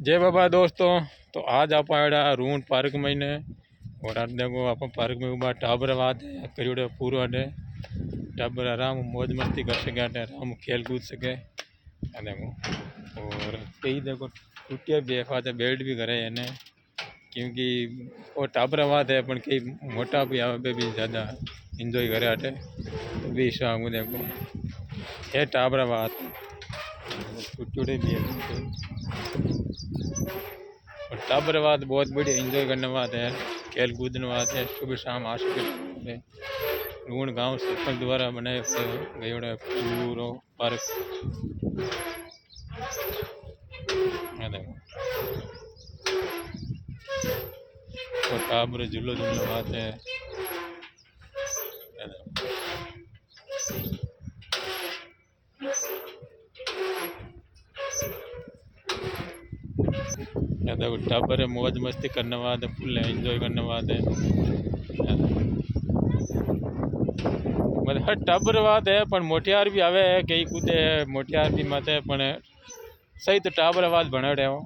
जय बाबा दोस्तों। तो आज आप आया रूण पार्क में ने और आज देखो आप पार्क में उबा टाबर बात है करीड़े पूरा अडे टाबर आराम मौज मस्ती कर सके आराम खेल कूद सके देखो। और कई देखो टूटिया भी एक बेल्ट भी करे है क्योंकि वो टाबर बात है पर कई मोटा भी आवे भी ज़्यादा इंजॉय करे आटे तो भी शाम देखो ये टाबर बात टूटे भी है और टाबर बात बहुत बढ़िया एंजॉय करने बात है खेल कूदने बात है सुबह शाम आ सके। रूण गांव सरपंच द्वारा बनाए गए पूरा पार्क और टाबर झूलो झूलने बात है देखो टाबर मौज मस्ती करने वाद फुल एंजॉय करने वाद है मतलब हर टाबर बात है पर मोटियार भी आवे है कई कूदे मोटियार भी मत है पर सही तो टाबर आवाज बना रहे हो।